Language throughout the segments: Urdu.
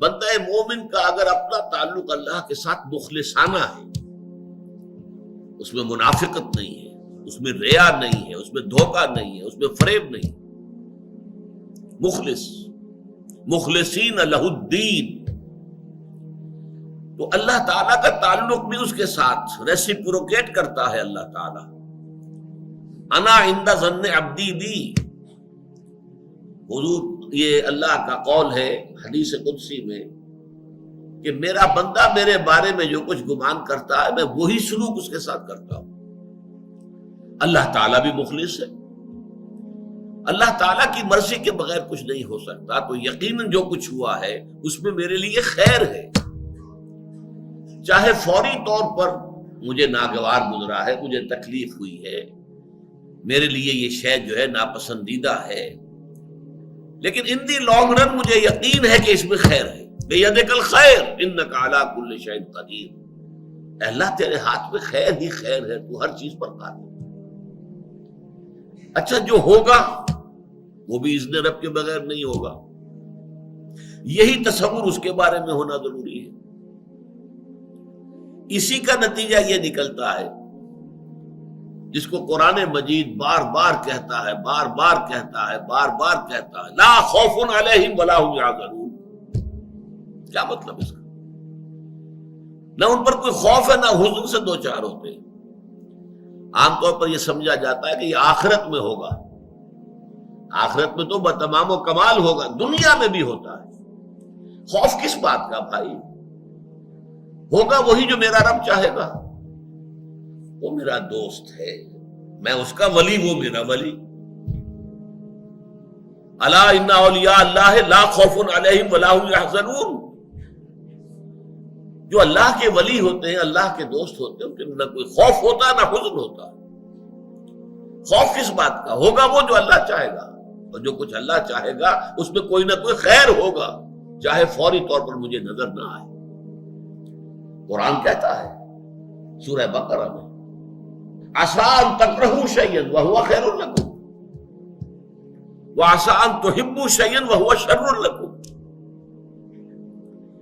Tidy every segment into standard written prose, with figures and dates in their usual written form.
بندہ مومن کا اگر اپنا تعلق اللہ کے ساتھ مخلصانہ ہے، اس میں منافقت نہیں ہے، اس میں ریا نہیں ہے، اس میں دھوکہ نہیں ہے، اس میں فریب نہیں، مخلصین لہ الدین، تو اللہ تعالیٰ کا تعلق بھی اس کے ساتھ ریسیپروکیٹ کرتا ہے۔ اللہ تعالیٰ انا عند ظن عبدی بی، حضور یہ اللہ کا قول ہے حدیث قدسی میں کہ میرا بندہ میرے بارے میں جو کچھ گمان کرتا ہے میں وہی سلوک اس کے ساتھ کرتا ہوں۔ اللہ تعالیٰ بھی مخلص ہے، اللہ تعالیٰ کی مرضی کے بغیر کچھ نہیں ہو سکتا، تو یقیناً جو کچھ ہوا ہے اس میں میرے لیے خیر ہے، چاہے فوری طور پر مجھے ناگوار گزرا ہے، مجھے تکلیف ہوئی ہے، میرے لیے یہ شے جو ہے ناپسندیدہ ہے، لیکن ان دی لانگ رن مجھے یقین ہے کہ اس میں خیر ہے۔ بیدک الخیر انک علی کل شیء قدیر، اے اللہ تیرے ہاتھ میں خیر ہی خیر ہے، تو ہر چیز پر قادر۔ اچھا جو ہوگا وہ بھی اذن رب کے بغیر نہیں ہوگا، یہی تصور اس کے بارے میں ہونا ضروری ہے۔ اسی کا نتیجہ یہ نکلتا ہے جس کو قرآن مجید بار بار کہتا ہے، بار بار کہتا ہے، بار بار کہتا ہے، لا خوف علیہم ولا هم یحزنون۔ کیا مطلب اس کا؟ نہ ان پر کوئی خوف ہے نہ حزن سے دو چار ہوتے ہیں۔ عام طور پر یہ سمجھا جاتا ہے کہ یہ آخرت میں ہوگا، آخرت میں تو بتمام و کمال ہوگا، دنیا میں بھی ہوتا ہے۔ خوف کس بات کا بھائی؟ ہوگا وہی جو میرا رب چاہے گا، وہ میرا دوست ہے، میں اس کا ولی، وہ میرا ولی۔ الا ان اولیاء اللہ لا خوف علیہم ولا هم یحزنون، جو اللہ کے ولی ہوتے ہیں، اللہ کے دوست ہوتے ہیں، ان کے نہ کوئی خوف ہوتا ہے نہ حزن ہوتا۔ خوف کس بات کا؟ ہوگا وہ جو اللہ چاہے گا، اور جو کچھ اللہ چاہے گا اس میں کوئی نہ کوئی خیر ہوگا، چاہے فوری طور پر مجھے نظر نہ آئے۔ قرآن کہتا ہے سورہ بقرہ میں عسیٰ ان تکرہوا شیئا وہو خیر لکم وعسیٰ ان تحبوا شیئا وہو شر لکم،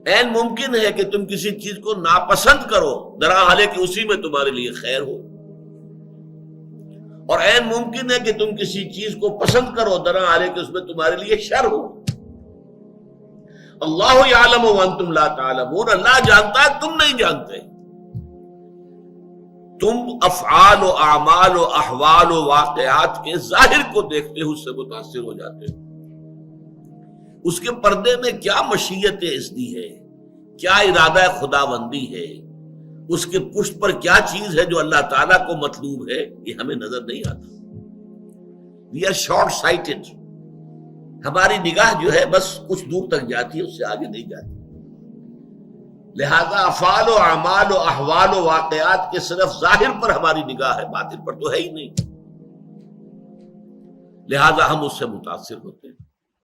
عین ممکن ہے کہ تم کسی چیز کو ناپسند کرو درحالے کہ اسی میں تمہارے لیے خیر ہو، اور عین ممکن ہے کہ تم کسی چیز کو پسند کرو درحالے کہ اس میں تمہارے لیے شر ہو۔ اللہ یعلم وانتم لا تعلمون، اللہ جانتا ہے تم نہیں جانتے۔ تم افعال و اعمال و احوال و واقعات کے ظاہر کو دیکھتے ہو، اس سے متاثر ہو جاتے ہو، اس کے پردے میں کیا مشیت اذنی ہے، کیا ارادہ خداوندی ہے، اس کے پشت پر کیا چیز ہے جو اللہ تعالیٰ کو مطلوب ہے، یہ ہمیں نظر نہیں آتا۔ وی آر شارٹ سائٹڈ، ہماری نگاہ جو ہے بس کچھ دور تک جاتی ہے، اس سے آگے نہیں جاتی۔ لہذا افعال و اعمال و احوال و واقعات کے صرف ظاہر پر ہماری نگاہ ہے، باطن پر تو ہے ہی نہیں، لہذا ہم اس سے متاثر ہوتے ہیں۔